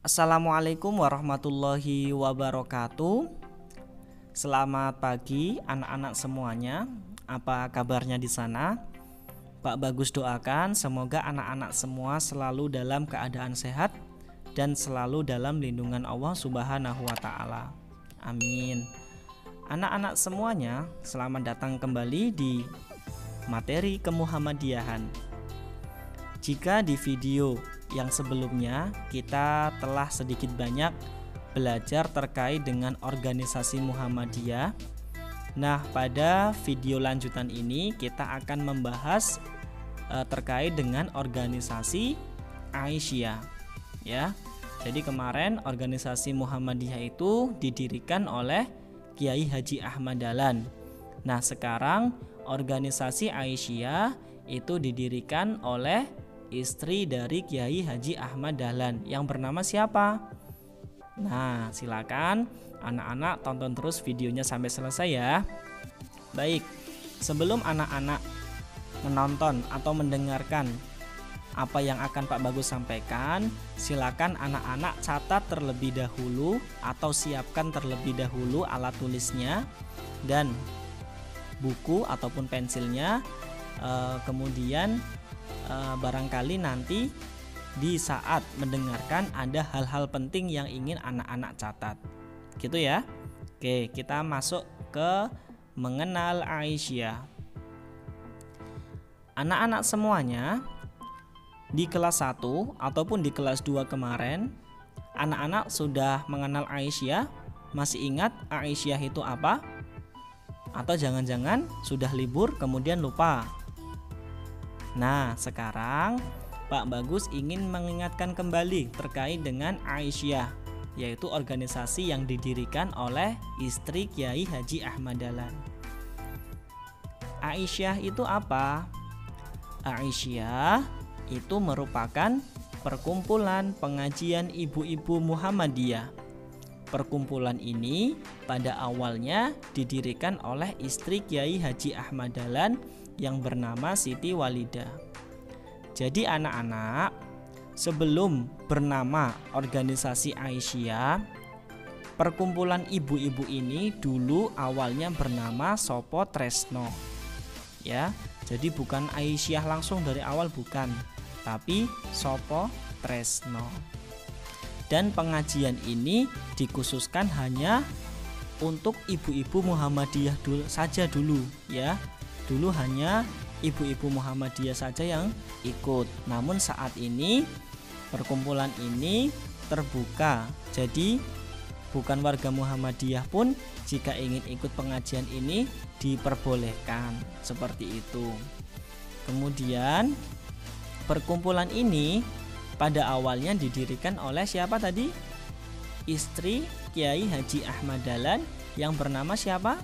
Assalamualaikum warahmatullahi wabarakatuh. Selamat pagi anak-anak semuanya. Apa kabarnya di sana? Pak Bagus doakan semoga anak-anak semua selalu dalam keadaan sehat dan selalu dalam lindungan Allah Subhanahu wa taala. Amin. Anak-anak semuanya, selamat datang kembali di materi kemuhammadiyahan. Jika di video yang sebelumnya kita telah sedikit banyak belajar terkait dengan organisasi Muhammadiyah. Nah, pada video lanjutan ini kita akan membahas terkait dengan organisasi Aisyah, ya. Jadi kemarin organisasi Muhammadiyah itu didirikan oleh Kiai Haji Ahmad Dahlan. Nah, sekarang organisasi Aisyah itu didirikan oleh istri dari Kiai Haji Ahmad Dahlan yang bernama siapa? Nah, silakan anak-anak tonton terus videonya sampai selesai ya. Baik, sebelum anak-anak menonton atau mendengarkan apa yang akan Pak Bagus sampaikan, silakan anak-anak catat terlebih dahulu atau siapkan terlebih dahulu alat tulisnya dan buku ataupun pensilnya. Kemudian barangkali nanti di saat mendengarkan ada hal-hal penting yang ingin anak-anak catat, gitu ya. Oke, kita masuk ke mengenal Aisyah. Anak-anak semuanya di kelas 1 ataupun di kelas 2 kemarin, anak-anak sudah mengenal Aisyah. Masih ingat Aisyah itu apa? Atau jangan-jangan sudah libur kemudian lupa? Nah, sekarang Pak Bagus ingin mengingatkan kembali terkait dengan Aisyah, yaitu organisasi yang didirikan oleh istri Kiai Haji Ahmad Dahlan. Aisyah itu apa? Aisyah itu merupakan perkumpulan pengajian ibu-ibu Muhammadiyah. Perkumpulan ini pada awalnya didirikan oleh istri Kiai Haji Ahmad Dahlan yang bernama Siti Walidah. Jadi anak-anak, sebelum bernama organisasi Aisyah, perkumpulan ibu-ibu ini dulu awalnya bernama Sopo Tresno. Ya, jadi bukan Aisyah langsung dari awal, bukan, tapi Sopo Tresno. Dan pengajian ini dikhususkan hanya untuk ibu-ibu Muhammadiyah saja dulu, ya. Dulu hanya ibu-ibu Muhammadiyah saja yang ikut. Namun saat ini perkumpulan ini terbuka. Jadi bukan warga Muhammadiyah pun jika ingin ikut pengajian ini diperbolehkan. Seperti itu. Kemudian perkumpulan ini pada awalnya didirikan oleh siapa tadi? Istri Kiai Haji Ahmad Dahlan yang bernama siapa?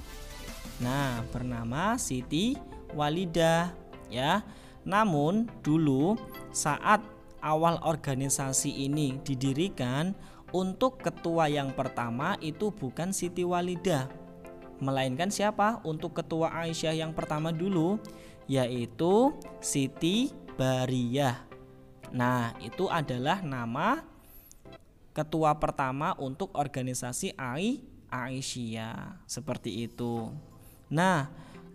Nah, bernama Siti Walidah, ya. Namun dulu saat awal organisasi ini didirikan, untuk ketua yang pertama itu bukan Siti Walidah, melainkan siapa? Untuk ketua Aisyah yang pertama dulu, yaitu Siti Bariyah. Nah, itu adalah nama ketua pertama untuk organisasi Aisyah, seperti itu. Nah,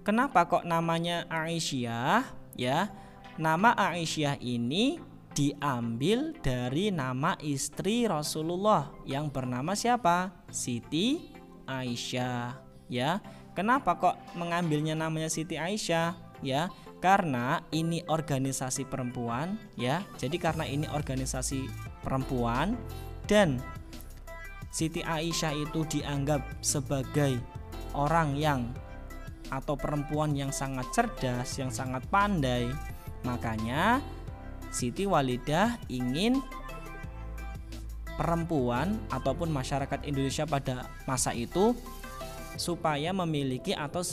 kenapa kok namanya Aisyah? Ya, nama Aisyah ini diambil dari nama istri Rasulullah yang bernama siapa? Siti Aisyah. Ya, kenapa kok mengambilnya namanya Siti Aisyah? Ya, karena ini organisasi perempuan, ya. Jadi karena ini organisasi perempuan dan Siti Aisyah itu dianggap sebagai orang yang atau perempuan yang sangat cerdas, yang sangat pandai. Makanya Siti Walidah ingin perempuan ataupun masyarakat Indonesia pada masa itu supaya memiliki atau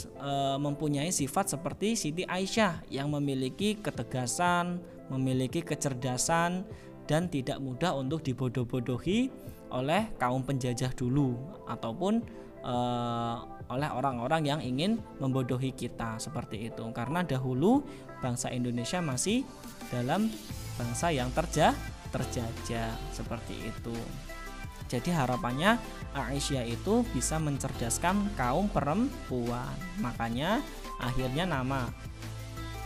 mempunyai sifat seperti Siti Aisyah yang memiliki ketegasan, memiliki kecerdasan dan tidak mudah untuk dibodoh-bodohi oleh kaum penjajah dulu ataupun oleh orang-orang yang ingin membodohi kita, seperti itu. Karena dahulu bangsa Indonesia masih dalam bangsa yang terjajah seperti itu. Jadi harapannya Aisyah itu bisa mencerdaskan kaum perempuan. Makanya akhirnya nama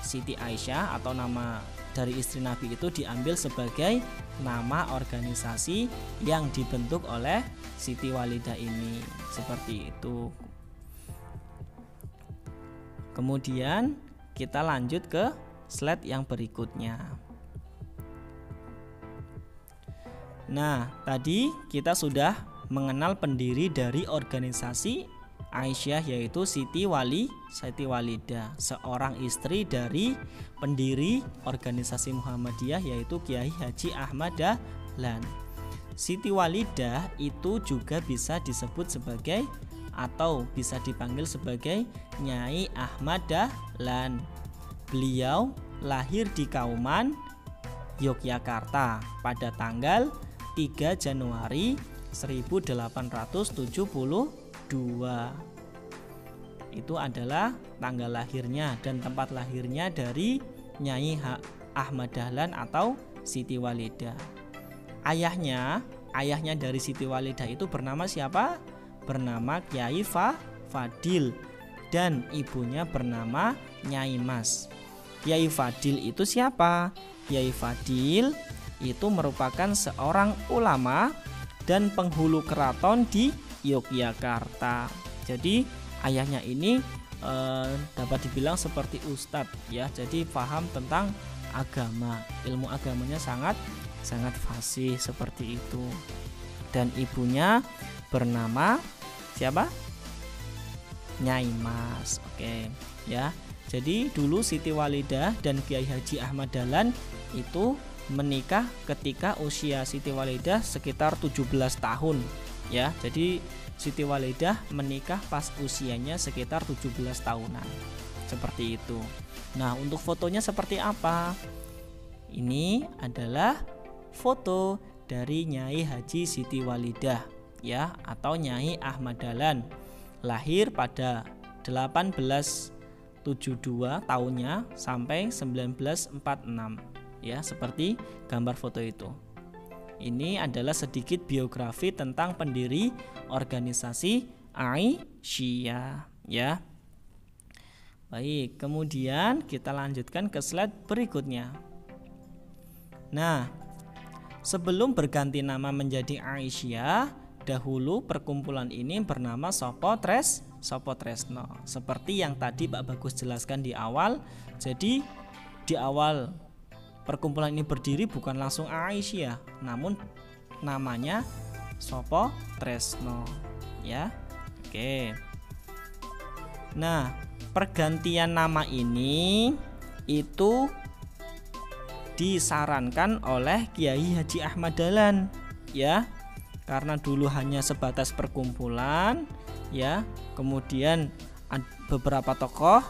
Siti Aisyah atau nama dari istri Nabi itu diambil sebagai nama organisasi yang dibentuk oleh Siti Walidah ini. Seperti itu. Kemudian kita lanjut ke slide yang berikutnya. Nah, tadi kita sudah mengenal pendiri dari organisasi Aisyah, yaitu Siti Walidah, seorang istri dari pendiri organisasi Muhammadiyah, yaitu Kiai Haji Ahmad Dahlan. Siti Walidah itu juga bisa disebut sebagai atau bisa dipanggil sebagai Nyai Ahmad Dahlan. Beliau lahir di Kauman, Yogyakarta pada tanggal 3 Januari 1872. Itu adalah tanggal lahirnya dan tempat lahirnya dari Nyai Ahmad Dahlan atau Siti Walidah. Ayahnya dari Siti Walidah itu bernama siapa? Bernama Kiai Fadil, dan ibunya bernama Nyai Mas. Kiai Fadil itu siapa? Kiai Fadil itu merupakan seorang ulama dan penghulu keraton di Yogyakarta. Jadi ayahnya ini dapat dibilang seperti ustadz ya. Jadi paham tentang agama, ilmu agamanya sangat fasih seperti itu. Dan ibunya bernama siapa? Nyai Mas. Oke, ya. Jadi dulu Siti Walidah dan Kiai Haji Ahmad Dahlan itu menikah ketika usia Siti Walidah sekitar 17 tahun ya. Jadi Siti Walidah menikah pas usianya sekitar 17 tahunan. Seperti itu. Nah, untuk fotonya seperti apa? Ini adalah foto dari Nyai Haji Siti Walidah ya, atau Nyai Ahmad Dahlan. Lahir pada 1872 tahunnya sampai 1946 ya, seperti gambar foto itu. Ini adalah sedikit biografi tentang pendiri organisasi Aisyah ya. Baik, kemudian kita lanjutkan ke slide berikutnya. Nah, sebelum berganti nama menjadi Aisyah, dahulu perkumpulan ini bernama Sopo Tresno. Seperti yang tadi Pak Bagus jelaskan di awal. Jadi di awal perkumpulan ini berdiri bukan langsung Aisyah, namun namanya Sopo Tresno ya. Oke. Nah, pergantian nama ini itu disarankan oleh Kiai Haji Ahmad Dahlan ya, karena dulu hanya sebatas perkumpulan ya. Kemudian beberapa tokoh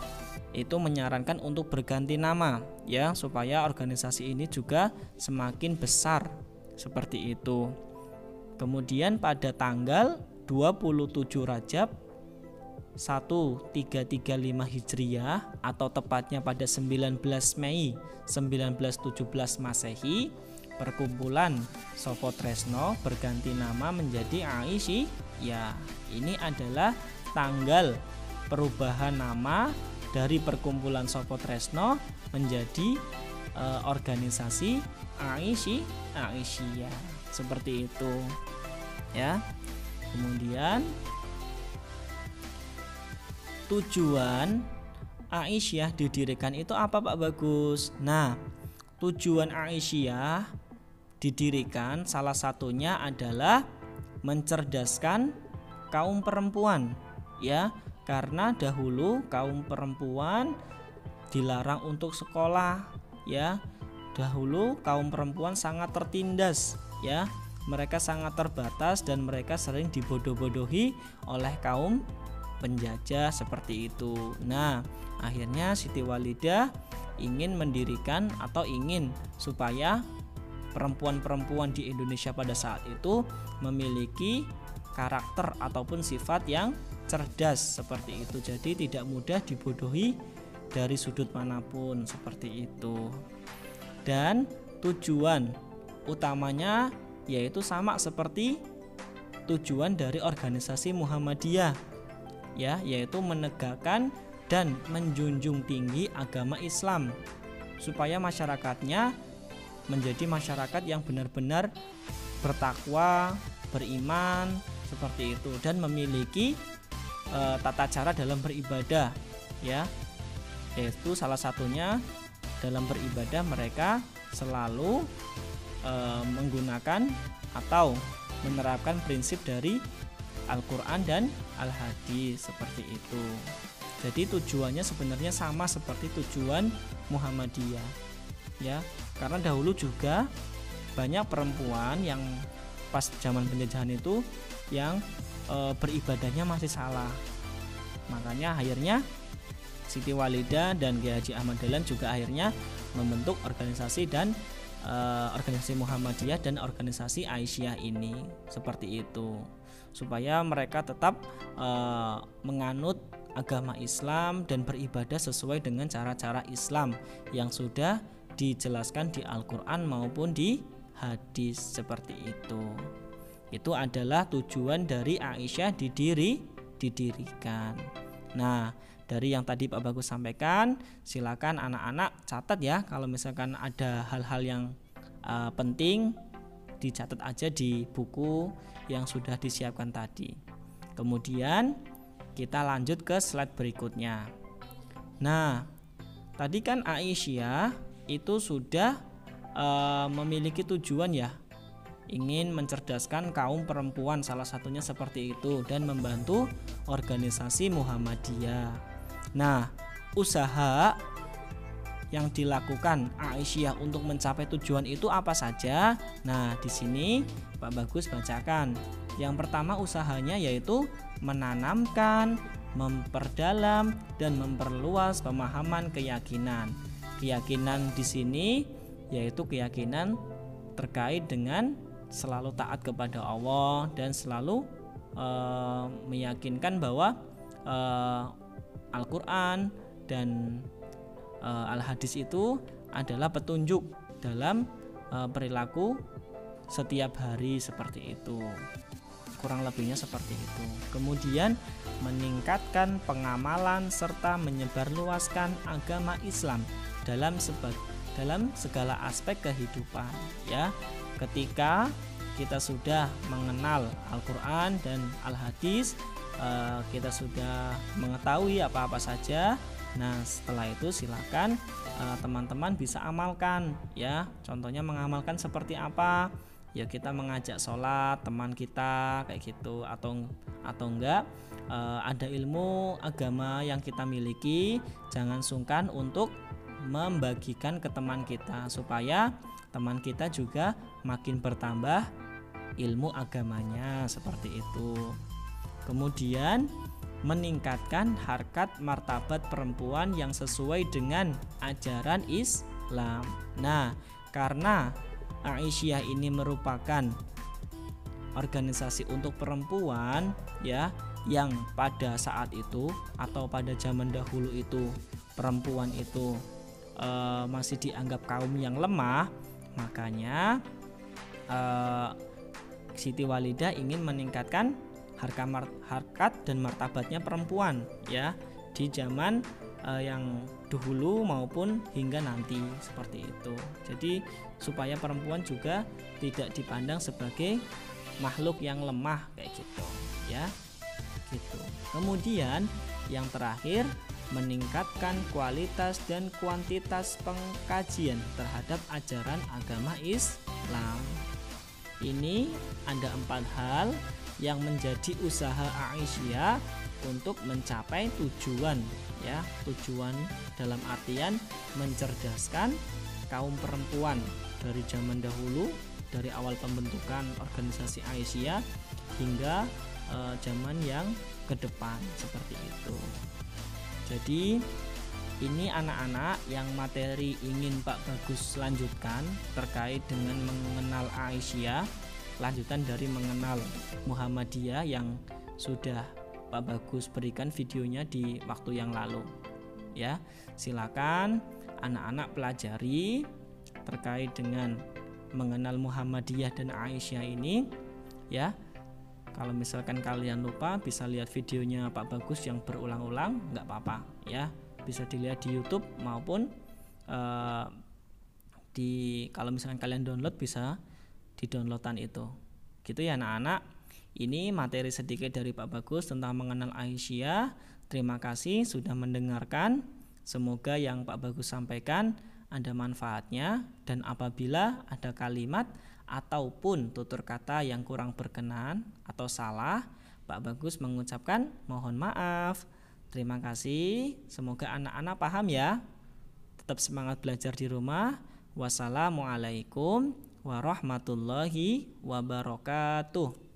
itu menyarankan untuk berganti nama ya, supaya organisasi ini juga semakin besar seperti itu. Kemudian pada tanggal 27 Rajab 1335 Hijriah atau tepatnya pada 19 Mei 1917 Masehi, perkumpulan Sopo Tresno berganti nama menjadi Aisyah ya. Ini adalah tanggal perubahan nama dari perkumpulan Sopo Tresno menjadi organisasi Aisyah seperti itu ya. Kemudian tujuan Aisyah didirikan itu apa Pak Bagus? Nah, tujuan Aisyah didirikan salah satunya adalah mencerdaskan kaum perempuan ya. Karena dahulu kaum perempuan dilarang untuk sekolah ya. Dahulu kaum perempuan sangat tertindas ya. Mereka sangat terbatas dan mereka sering dibodoh-bodohi oleh kaum penjajah seperti itu. Nah, akhirnya Siti Walidah ingin mendirikan atau ingin supaya perempuan-perempuan di Indonesia pada saat itu memiliki karakter ataupun sifat yang cerdas seperti itu. Jadi tidak mudah dibodohi dari sudut manapun seperti itu. Dan tujuan utamanya yaitu sama seperti tujuan dari organisasi Muhammadiyah, ya, yaitu menegakkan dan menjunjung tinggi agama Islam supaya masyarakatnya menjadi masyarakat yang benar-benar bertakwa, beriman seperti itu, dan memiliki tata cara dalam beribadah, ya, yaitu salah satunya dalam beribadah mereka selalu menggunakan atau menerapkan prinsip dari Al-Quran dan Al-Hadis seperti itu. Jadi tujuannya sebenarnya sama seperti tujuan Muhammadiyah, ya, karena dahulu juga banyak perempuan yang pas zaman penjajahan itu yang beribadahnya masih salah. Makanya akhirnya Siti Walidah dan Kiai Haji Ahmad Dahlan juga akhirnya membentuk organisasi dan organisasi Muhammadiyah dan organisasi Aisyah ini seperti itu, supaya mereka tetap menganut agama Islam dan beribadah sesuai dengan cara-cara Islam yang sudah dijelaskan di Al-Quran maupun di hadis seperti itu. Itu adalah tujuan dari Aisyah didirikan. Nah, dari yang tadi Pak Bagus sampaikan, silakan anak-anak catat ya, kalau misalkan ada hal-hal yang penting dicatat aja di buku yang sudah disiapkan tadi. Kemudian kita lanjut ke slide berikutnya. Nah, tadi kan Aisyah itu sudah memiliki tujuan ya, ingin mencerdaskan kaum perempuan, salah satunya seperti itu, dan membantu organisasi Muhammadiyah. Nah, usaha yang dilakukan Aisyah untuk mencapai tujuan itu apa saja? Nah, di sini Pak Bagus bacakan. Yang pertama usahanya yaitu menanamkan, memperdalam, dan memperluas pemahaman keyakinan. Keyakinan di sini yaitu keyakinan terkait dengan selalu taat kepada Allah dan selalu meyakinkan bahwa Al-Quran dan Al-Hadis itu adalah petunjuk dalam perilaku setiap hari seperti itu. Kurang lebihnya seperti itu. Kemudian meningkatkan pengamalan serta menyebarluaskan agama Islam dalam segala aspek kehidupan, ya. Ketika kita sudah mengenal Al-Quran dan Al-Hadis, kita sudah mengetahui apa-apa saja. Nah, setelah itu silakan teman-teman bisa amalkan, ya. Contohnya mengamalkan seperti apa? Ya, kita mengajak sholat teman kita kayak gitu, atau enggak ada ilmu agama yang kita miliki, jangan sungkan untuk membagikan ke teman kita supaya teman kita juga makin bertambah ilmu agamanya seperti itu. Kemudian meningkatkan harkat martabat perempuan yang sesuai dengan ajaran Islam. Nah, karena Aisyah ini merupakan organisasi untuk perempuan, ya, yang pada saat itu atau pada zaman dahulu itu perempuan itu masih dianggap kaum yang lemah, makanya Siti Walidah ingin meningkatkan harkat dan martabatnya perempuan, ya, di zaman yang dahulu maupun hingga nanti seperti itu. Jadi supaya perempuan juga tidak dipandang sebagai makhluk yang lemah kayak gitu, ya, gitu. Kemudian yang terakhir, meningkatkan kualitas dan kuantitas pengkajian terhadap ajaran agama Islam. Ini ada 4 hal yang menjadi usaha Aisyah untuk mencapai tujuan, ya, tujuan dalam artian mencerdaskan kaum perempuan dari zaman dahulu, dari awal pembentukan organisasi Aisyah hingga zaman yang ke depan seperti itu. Jadi ini anak-anak yang materi ingin Pak Bagus lanjutkan terkait dengan mengenal Aisyah, lanjutan dari mengenal Muhammadiyah yang sudah Pak Bagus berikan videonya di waktu yang lalu, ya. Silakan anak-anak pelajari terkait dengan mengenal Muhammadiyah dan Aisyah ini ya. Kalau misalkan kalian lupa, bisa lihat videonya Pak Bagus yang berulang-ulang, nggak apa-apa ya, bisa dilihat di YouTube maupun kalau misalkan kalian download, bisa di downloadan itu gitu ya anak-anak. Ini materi sedikit dari Pak Bagus tentang mengenal Aisyah. Terima kasih sudah mendengarkan. Semoga yang Pak Bagus sampaikan ada manfaatnya, dan apabila ada kalimat ataupun tutur kata yang kurang berkenan atau salah, Pak Bagus mengucapkan mohon maaf. Terima kasih. Semoga anak-anak paham ya. Tetap semangat belajar di rumah. Wassalamualaikum warahmatullahi wabarakatuh.